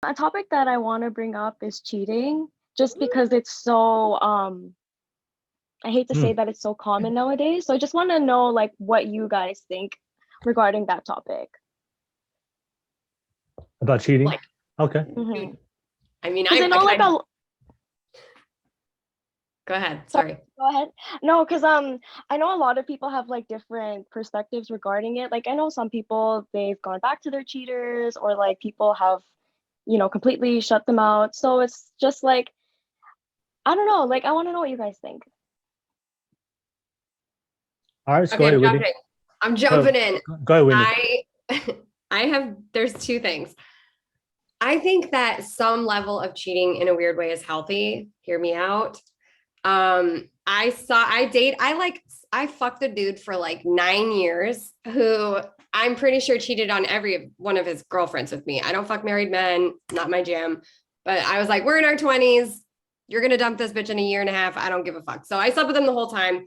a topic that I want to bring up is cheating, just because it's so I hate to say that it's so common nowadays. So I just want to know like what you guys think regarding that topic. About cheating? Like, okay. I mean, I know like go ahead. Sorry. Go ahead. No, because I know a lot of people have like different perspectives regarding it. Like I know some people they've gone back to their cheaters, or like people have, you know, completely shut them out. So it's just like I don't know. Like I want to know what you guys think. All right, go ahead, Whitney. I'm jumping in. Go ahead, Whitney. There's two things. I think that some level of cheating in a weird way is healthy. Hear me out. I fucked a dude for like 9 years who I'm pretty sure cheated on every one of his girlfriends with me. I don't fuck married men, not my jam. But I was like, we're in our 20s. You're going to dump this bitch in a year and a half. I don't give a fuck. So I slept with him the whole time.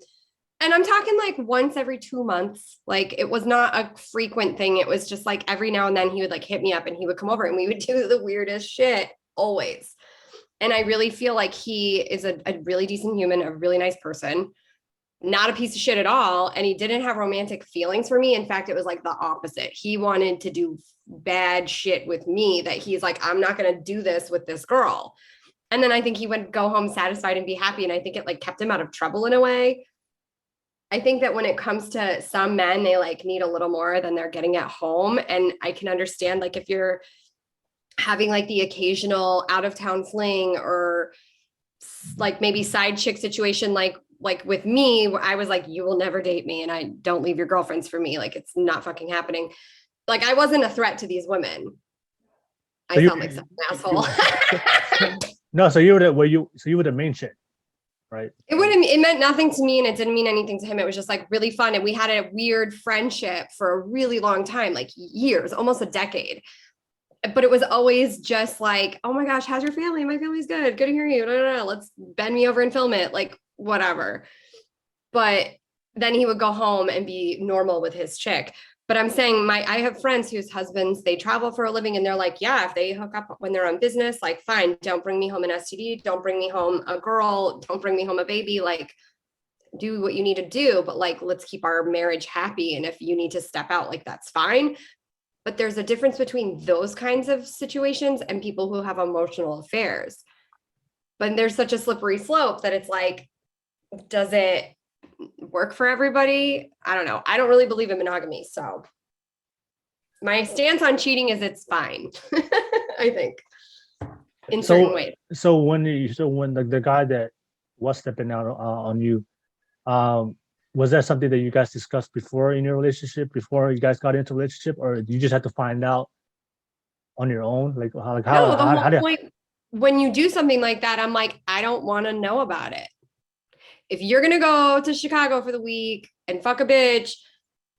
And I'm talking like once every 2 months. Like it was not a frequent thing. It was just like every now and then he would like hit me up and he would come over and we would do the weirdest shit always. And I really feel like he is a really decent human, a really nice person, not a piece of shit at all. And he didn't have romantic feelings for me. In fact, it was like the opposite. He wanted to do bad shit with me that he's like, I'm not going to do this with this girl. And then I think he would go home satisfied and be happy. And I think it like kept him out of trouble in a way. I think that when it comes to some men, they like need a little more than they're getting at home. And I can understand like if you're having like the occasional out of town fling or like maybe side chick situation, like with me, where I was like, you will never date me and I don't leave your girlfriends for me. Like it's not fucking happening. Like I wasn't a threat to these women. I sound like some asshole. No, so you were the main chick, right? It meant nothing to me and it didn't mean anything to him. It was just like really fun. And we had a weird friendship for a really long time, like years, almost a decade. But it was always just like, oh my gosh, how's your family? My family's good. Good to hear you. No. Let's bend me over and film it. Like whatever. But then he would go home and be normal with his chick. But I'm saying I have friends whose husbands, they travel for a living and they're like, yeah, if they hook up when they're on business, like fine, don't bring me home an STD. Don't bring me home a girl. Don't bring me home a baby. Like do what you need to do. But like, let's keep our marriage happy. And if you need to step out, like that's fine. But there's a difference between those kinds of situations and people who have emotional affairs. But there's such a slippery slope that it's like, does it work for everybody? I don't know. I don't really believe in monogamy. So my stance on cheating is it's fine. I think in certain ways. So when the guy that was stepping out on you, was that something that you guys discussed before in your relationship, before you guys got into a relationship, or you just had to find out on your own? Like how point, when you do something like that, I'm like, I don't want to know about it. If you're going to go to Chicago for the week and fuck a bitch,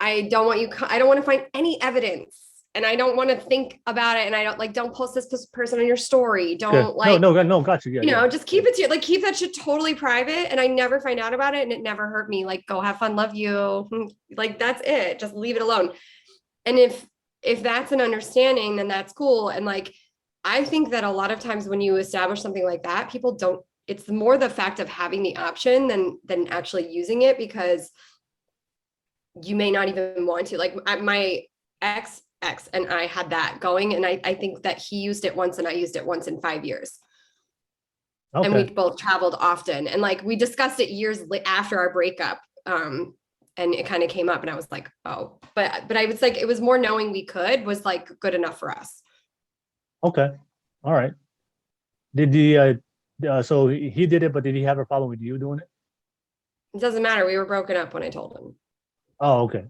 I don't want to find any evidence. And I don't want to think about it. And I don't post this person on your story. Don't no, gotcha. Yeah, just keep it to keep that shit totally private. And I never find out about it. And it never hurt me. Like, go have fun. Love you. Like, that's it. Just leave it alone. And if that's an understanding, then that's cool. And like, I think that a lot of times when you establish something like that, people don't, it's more the fact of having the option than actually using it, because you may not even want to. Like my ex and I had that going. And I think that he used it once and I used it once in 5 years. Okay. And we both traveled often. And like, we discussed it years after our breakup. And it kind of came up and I was like, oh, but I was like, it was more knowing we could was like good enough for us. Okay. All right. Did he, so he did it, but did he have a problem with you doing it? It doesn't matter. We were broken up when I told him. Oh, okay.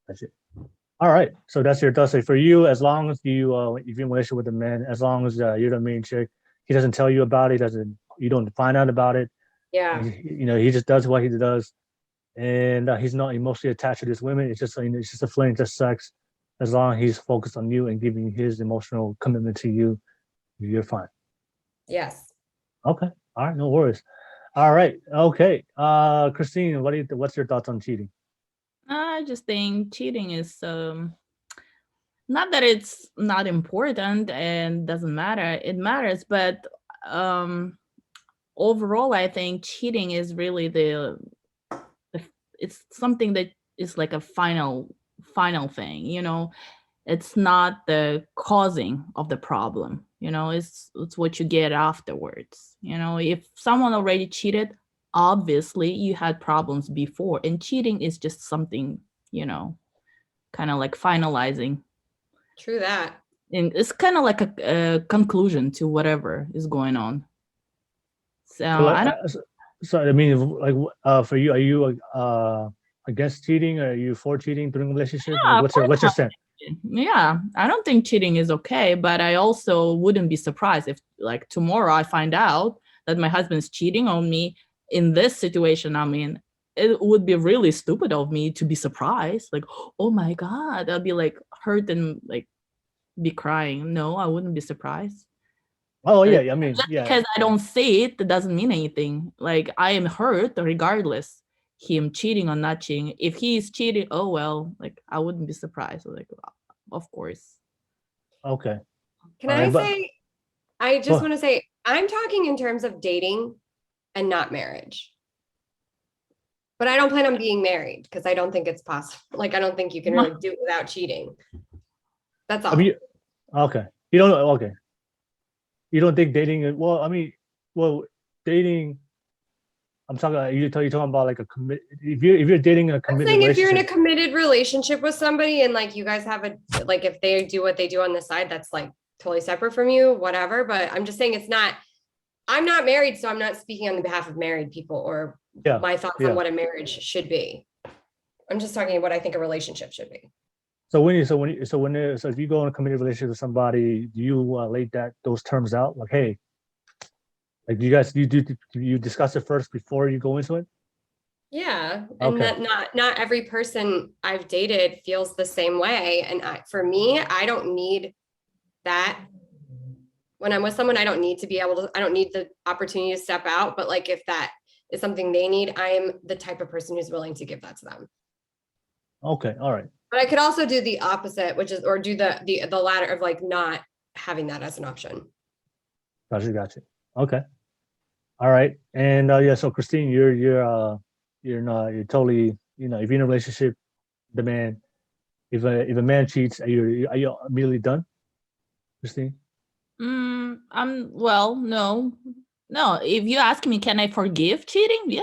That's it. All right. So that's your thought. So for you, as long as you, if you're in a relationship with a man, as long as you're the main chick, he doesn't tell you about it, you don't find out about it. Yeah. He just does what he does. And he's not emotionally attached to this woman. It's just a fling, just sex. As long as he's focused on you and giving his emotional commitment to you, you're fine. Yes. Okay. All right. No worries. All right. Okay. Christine, what's your thoughts on cheating? I just think cheating is not that it's not important and doesn't matter, it matters, but overall I think cheating is really it's something that is like a final thing, you know. It's not the causing of the problem, you know. It's what you get afterwards, you know. If someone already cheated, obviously you had problems before, and cheating is just something, you know, kind of like finalizing, True that. and it's kind of like a conclusion to whatever is going on. So So, like, I don't. so I mean, like, for you, are you against cheating, or are you for cheating during a relationship? Like, Yeah, of course what's your not. sense? Yeah, I don't think cheating is okay, but I also wouldn't be surprised if, like, tomorrow I find out that my husband's cheating on me in this situation. I mean, it would be really stupid of me to be surprised. Like, oh my God, I'll be like hurt and like be crying. No, I wouldn't be surprised. Oh Like, yeah, I mean, just yeah. because I don't see it, that doesn't mean anything. Like, I am hurt regardless, him cheating or not cheating. If he's cheating, oh well, like I wouldn't be surprised. Like, of course. Okay. Can All I right, but say, I just want to say, I'm talking in terms of dating and not marriage. But I don't plan on being married because I don't think it's possible. Like, I don't think you can really do it without cheating. That's all. I mean, okay. You don't okay. You don't think dating? Well, I mean, well, dating. I'm talking. You're talking about like a commit. If you're dating a I'm committed saying if you're in a relationship, committed relationship with somebody and like you guys have a, like if they do what they do on the side, that's like totally separate from you, whatever. But I'm just saying I'm not married, so I'm not speaking on behalf of married people or yeah, my thoughts yeah. on what a marriage should be. I'm just talking what I think a relationship should be. So if you go in a committed relationship with somebody, do you lay those terms out? Like, hey, like, do you discuss it first before you go into it? Yeah, and Okay. that not every person I've dated feels the same way. And for me, I don't need that. When I'm with someone, I don't need to be able to, I don't need the opportunity to step out. But like if that is something they need, I'm the type of person who's willing to give that to them. Okay. All right. But I could also do the opposite, which is, or do the latter of like not having that as an option. Gotcha. Okay. All right. And yeah, so Christine, you're totally, you know, if you're in a relationship, the man, if a man cheats, are you immediately done, Christine? Well, no. If you ask me, can I forgive cheating?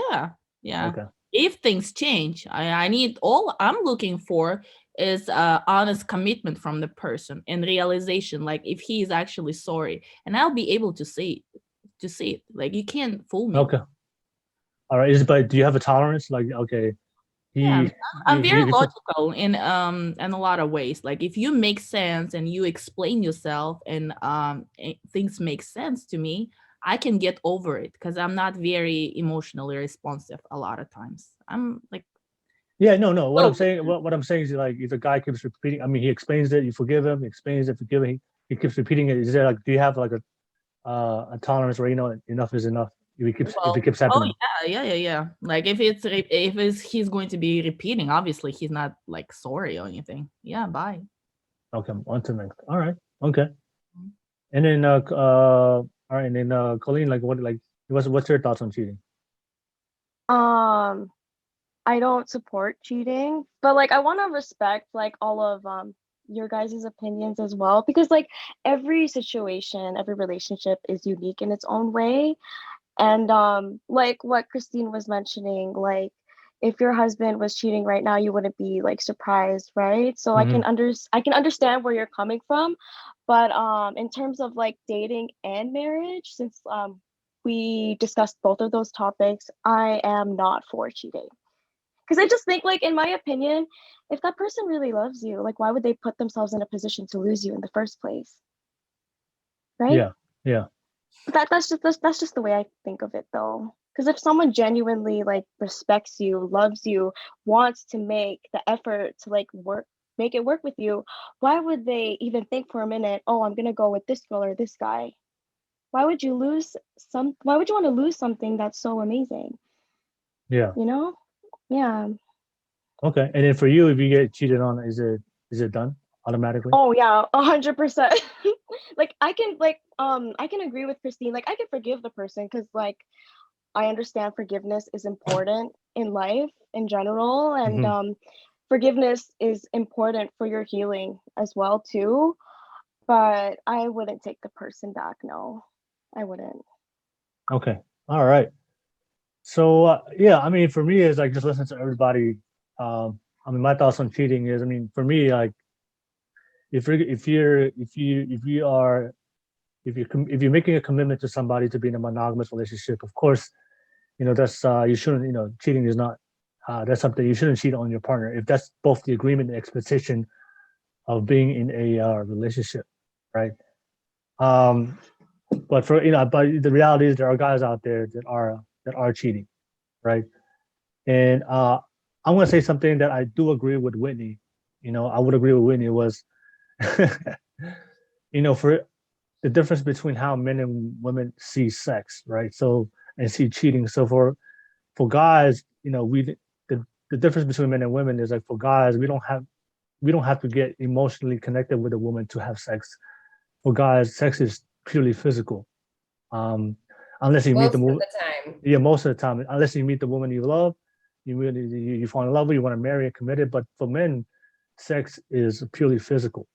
Yeah. Okay. If things change, I need, all I'm looking for is honest commitment from the person and realization, like if he is actually sorry, and I'll be able to see it. Like, you can't fool me. Okay. All right. But do you have a tolerance? Like, okay, Yeah, he, I'm very he logical in a lot of ways. Like, if you make sense and you explain yourself and things make sense to me, I can get over it because I'm not very emotionally responsive a lot of times. I'm like, yeah, no. What oh, I'm saying is, like, if the guy keeps repeating, I mean, he explains it, you forgive him, he explains it, forgive him, he keeps repeating it. Is there, like, do you have like a tolerance where, you know, enough is enough if well, it keeps oh happening? yeah. Like, if he's going to be repeating, obviously he's not like sorry or anything. Yeah, bye. Okay, on to the next. All right. Okay. Mhm. And then all right, and then Colleen, like, what's your thoughts on cheating? I don't support cheating, but like I want to respect like all of your guys' opinions as well, because like every situation, every relationship is unique in its own way. And like what Christine was mentioning, like if your husband was cheating right now, you wouldn't be like surprised, right? So Hmm. I can understand where you're coming from, but in terms of like dating and marriage, since we discussed both of those topics, I am not for cheating. Because I just think, like, in my opinion, if that person really loves you, like, why would they put themselves in a position to lose you in the first place? Right? Yeah. Yeah. That's just the way I think of it, though. Because if someone genuinely like respects you, loves you, wants to make the effort to like make it work with you, why would they even think for a minute, oh, I'm gonna go with this girl or this guy? Why would you want to lose something that's so amazing? Yeah. You know? Yeah. Okay. And then for you, if you get cheated on, is it done? automatically? Oh yeah, 100%. Like I can agree with Christine. Like I can forgive the person because like I understand forgiveness is important in life in general, and Mhm. forgiveness is important for your healing as well too. But I wouldn't take the person back. No, I wouldn't. Okay. All right. So yeah, I mean, for me, is like just listen to everybody. I mean, my thoughts on cheating is, I mean, for me, like if you're making a commitment to somebody to be in a monogamous relationship, of course, that's you shouldn't, cheating is not that's something you shouldn't cheat on your partner if that's both the agreement and expectation of being in a relationship, right? Um, but but the reality is there are guys out there that are cheating, right? And I'm gonna say something that I do agree with Whitney. I would agree with Whitney was, for the difference between how men and women see sex, right? So and see cheating. So for guys, the difference between men and women is like for guys, we don't have to get emotionally connected with a woman to have sex. For guys, sex is purely physical. Um, unless you meet Most the of woman, the time. yeah, most of the time, unless you meet the woman you love, you fall in love with, you want to marry and commit it. But for men, sex is purely physical,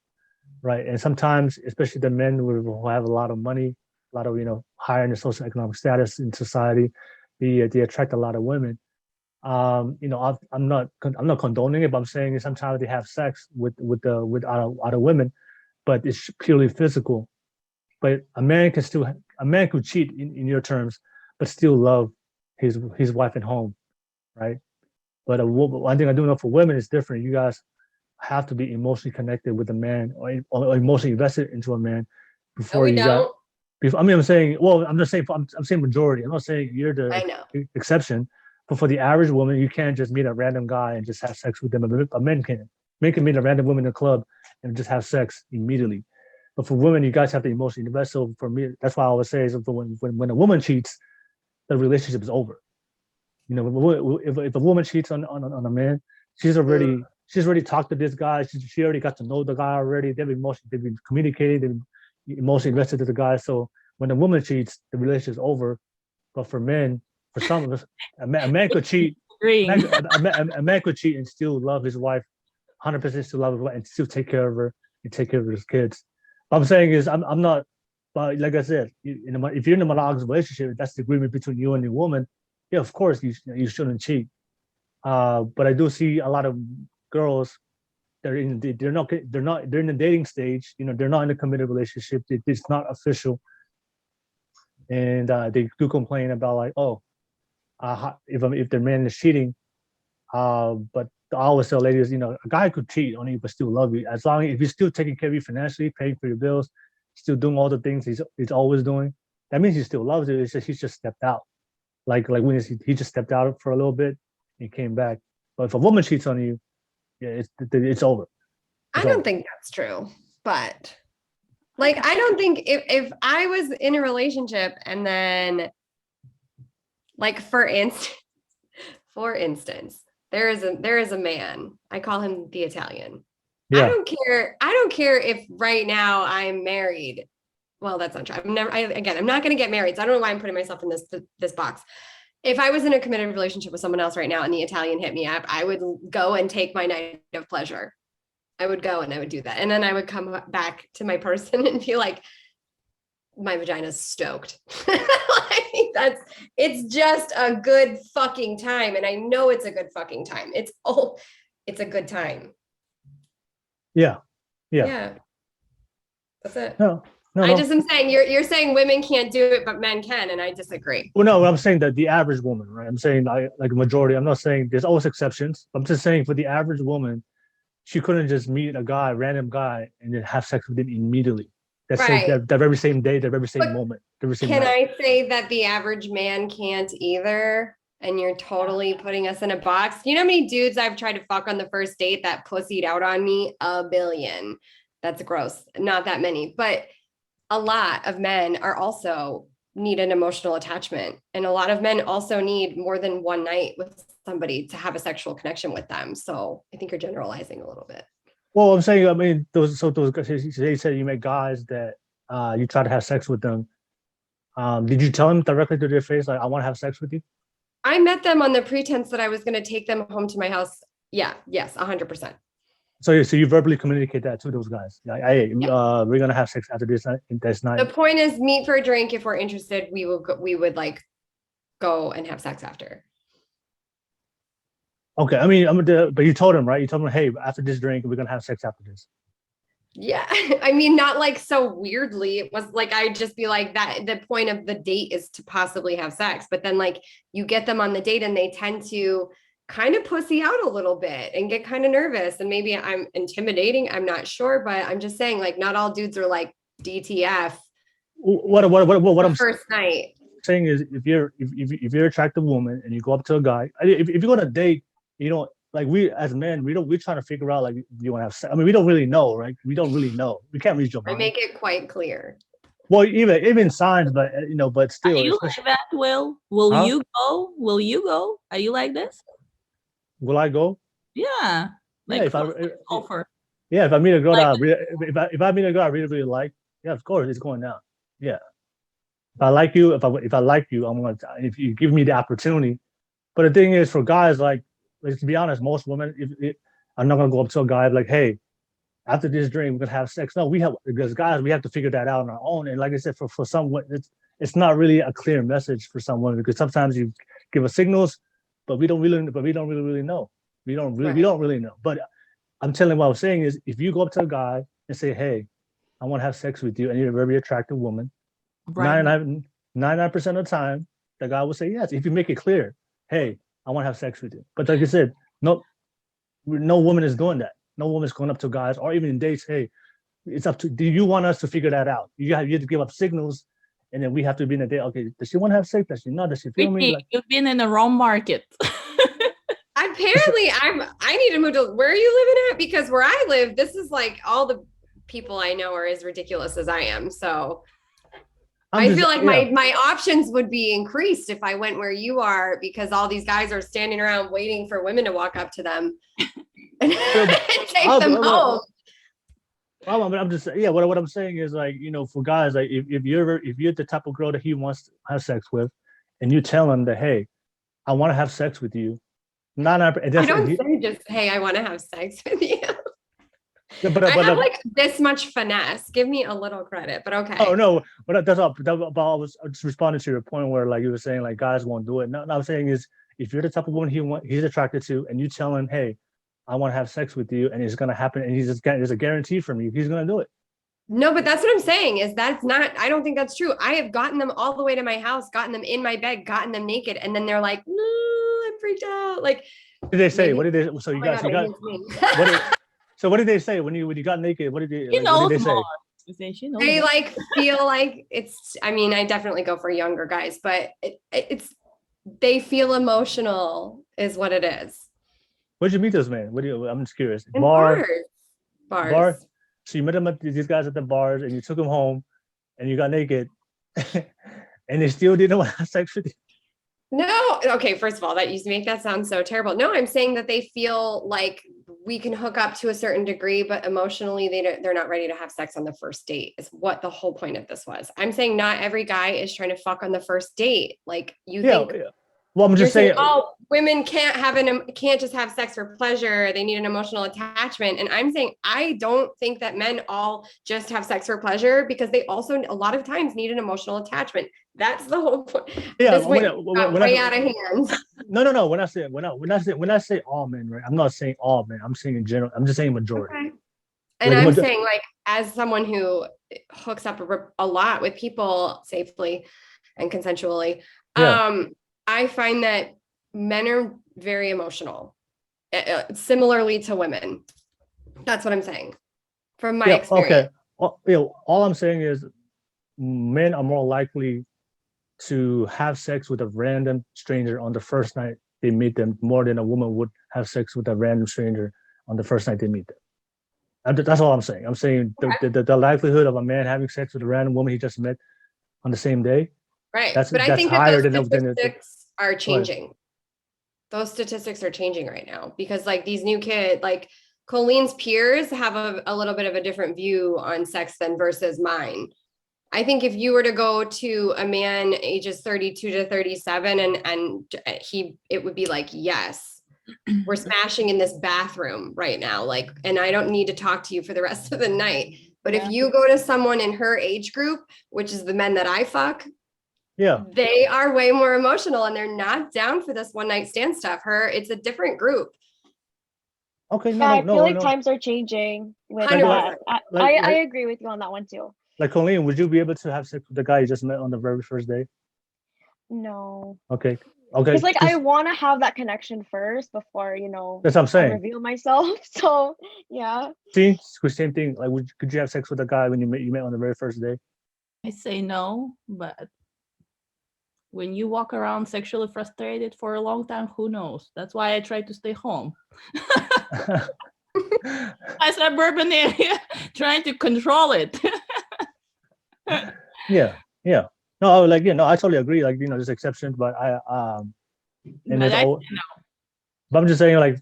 right? And sometimes, especially the men who have a lot of money, a lot of higher in the socioeconomic status in society, they attract a lot of women. I'm not condoning it, but I'm saying sometimes they have sex with other women, but it's purely physical. But a man could cheat in your terms, but still love his wife at home, right? But one thing I do know for women is different. You guys have to be emotionally connected with a man or emotionally invested into a man No, before we you got. don't. I mean, I'm saying, well, I'm just saying, I'm saying majority. I'm not saying you're I the know. exception, but for the average woman, you can't just meet a random guy and just have sex with them. A men can. Men can meet a random woman in a club and just have sex immediately. But for women, you guys have to emotionally invest. So for me, that's why I always say is when a woman cheats, the relationship is over. If a woman cheats on a man, she's Mm. already she's already talked to this guy. She already got to know the guy already. They've been communicating. They've been emotionally invested to the guy. So when a woman cheats, the relationship is over. But for men, for some of us, a man could cheat. Agreeing. A man could cheat and still love his wife, 100% still love his wife, and still take care of her and take care of his kids. What I'm saying is, I'm not. But like I said, if you're in a monogamous relationship, that's the agreement between you and the woman. Yeah, of course you shouldn't cheat. But I do see a lot of girls. They're in the dating stage. They're not in a committed relationship. It's not official, and they do complain about like, oh, if their man is cheating. But I always tell ladies, a guy could cheat on you but still love you as long as if he's still taking care of you financially, paying for your bills, still doing all the things he's always doing. That means he still loves you. It's just he's just stepped out. Like when he just stepped out for a little bit and came back. But if a woman cheats on you, yeah, it's over. I It's don't over. think that's true, but like I don't think if I was in a relationship and then like for instance, there is a man, I call him the Italian. Yeah. I don't care if right now I'm married. Well, that's not true. I'm not going to get married. So I don't know why I'm putting myself in this box. If I was in a committed relationship with someone else right now and the Italian hit me up, I would go and take my night of pleasure. I would go and I would do that. And then I would come back to my person and be like, my vagina's stoked. Like it's just a good fucking time. And I know it's a good fucking time. It's a good time. Yeah. Yeah. Yeah. That's it. No. No. I No. just am saying you're saying women can't do it, but men can, and I disagree. Well, no. I'm saying that the average woman, right? I'm saying like a majority. I'm not saying there's always exceptions. I'm just saying for the average woman, she couldn't just meet a guy, random guy, and then have sex with him immediately. Right. That very same day, that very same But moment, the very same can night. I say that the average man can't either? And you're totally putting us in a box. You know how many dudes I've tried to fuck on the first date that pussied out on me? A billion. That's gross. Not that many, but a lot of men are also need an emotional attachment. And a lot of men also need more than one night with somebody to have a sexual connection with them. So I think you're generalizing a little bit. Well, I'm saying, I mean, those they said you met guys that you try to have sex with them. Did you tell them directly to their face, like, I want to have sex with you? I met them on the pretense that I was going to take them home to my house. Yeah, yes, 100%. So you verbally communicate that to those guys. Like, hey, Yeah. we're gonna have sex after this night. The point is meet for a drink. If we're interested, we would like go and have sex after. Okay, I mean, but you told him, right? You told him, hey, after this drink, we're gonna have sex after this. Yeah. I mean, not like so weirdly. It was like, I'd just be like that. The point of the date is to possibly have sex, but then like you get them on the date and they tend to kind of pussy out a little bit and get kind of nervous. And maybe I'm intimidating. I'm not sure, but I'm just saying like not all dudes are like DTF. What I'm first night saying is if you're an attractive woman and you go up to a guy, if you go on a date, you know, like we as men, we're trying to figure out like do you want to have sex. I mean, we don't really know, right? We don't really know. We can't read your mind. I make it quite clear. Well, even signs, but you know, but still. Are you like that, Will? Will you go? Will you go? Are you like this? Will I go? Yeah. Like if I offer. Yeah, if I meet a girl Like, if I meet a girl I really like, yeah, of course it's going down. Yeah. If I like you, if I like you, I'm gonna. If you give me the opportunity, but the thing is, for guys, like, let's be honest, most women, I'm not gonna go up to a guy like, hey, after this drink, we're gonna have sex. No, because guys, we have to figure that out on our own. And like I said, for someone, it's not really a clear message for someone because sometimes you give us signals, but we don't really know. We don't really know. But I'm telling you, what I'm saying is, if you go up to a guy and say, hey, I want to have sex with you, and you're a very attractive woman, right. 99% of the time, the guy will say yes. If you make it clear, hey, I want to have sex with you. But like I said, no woman is doing that. No woman's going up to guys or even in dates, hey, it's up to, do you want us to figure that out? You have to give up signals, and then we have to be in a date. Okay, does she want to have sex? Does she not? Does she feel me? Like, you've been in the wrong market. Apparently, I need to move to where are you living at? Because where I live, this is like all the people I know are as ridiculous as I am. So I feel like my options would be increased if I went where you are, because all these guys are standing around waiting for women to walk up to them and take them home. I'm just what I'm saying is, like, you know, for guys, like if you're the type of girl that he wants to have sex with, and you tell him that, hey, I want to have sex with you. I don't say just, hey, I want to have sex with you. Yeah, but I have like this much finesse. Give me a little credit, but okay. Oh no, but that's all. I was just responding to your point where, like, you were saying, like, guys won't do it. No, what I'm saying is, if you're the type of woman he's attracted to, and you tell him, hey, I want to have sex with you, and it's gonna happen, and there's a guarantee from you, he's gonna do it. No, but that's what I'm saying is that's not. I don't think that's true. I have gotten them all the way to my house, gotten them in my bed, gotten them naked, and then they're like, no, I'm freaked out. Like, what did they say? What did they? So you guys, So what did they say when you got naked? What did they? What did they say? They like feel like it's. I mean, I definitely go for younger guys, but it's they feel emotional, is what it is. Where'd you meet those men? I'm just curious. Bars. So you met them these guys at the bars, and you took them home, and you got naked, and they still didn't want to have sex with you. No, okay. First of all, that used to make that sound so terrible. No, I'm saying that they feel like we can hook up to a certain degree, but emotionally they're not ready to have sex on the first date. Is what the whole point of this was. I'm saying not every guy is trying to fuck on the first date. Like you think. Yeah. Well, I'm just saying, oh, women can't just have sex for pleasure. They need an emotional attachment. And I'm saying, I don't think that men all just have sex for pleasure, because they also a lot of times need an emotional attachment. That's the whole point. Yeah, way out of hand. No. When I say all men, right? I'm not saying all men. I'm saying in general. I'm just saying majority. Okay. And I'm saying, like, as someone who hooks up a lot with people safely and consensually, I find that men are very emotional, similarly to women. That's what I'm saying from my experience. Okay. All I'm saying is men are more likely to have sex with a random stranger on the first night they meet them more than a woman would have sex with a random stranger on the first night they meet them. That's all I'm saying. I'm saying the likelihood of a man having sex with a random woman he just met on the same day. Right. But I think that those statistics are changing. Those statistics are changing right now, because like these new kids, like Colleen's peers have a little bit of a different view on sex than versus mine. I think if you were to go to a man ages 32 to 37 and it would be like, yes, we're smashing in this bathroom right now. Like, and I don't need to talk to you for the rest of the night. But if you go to someone in her age group, which is the men that I fuck, they are way more emotional and they're not down for this one night stand stuff. It's a different group. Okay, I feel like times are changing with that. I agree with you on that one too. Like Colleen, would you be able to have sex with the guy you just met on the very first day? No. Okay. Because like I want to have that connection first before, you know, that's what I'm saying. I reveal myself. So yeah. See, same thing. Like, could you have sex with a guy when you met on the very first day? I say no, but when you walk around sexually frustrated for a long time, who knows? That's why I try to stay home. I suburban area, trying to control it. Yeah. No, like, you know, I totally agree. Like, you know, there's exceptions, but but I'm just saying, like,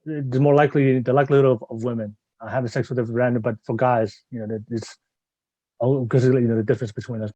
the likelihood of women having sex with a random, but for guys, you know, it's because, you know, the difference between us.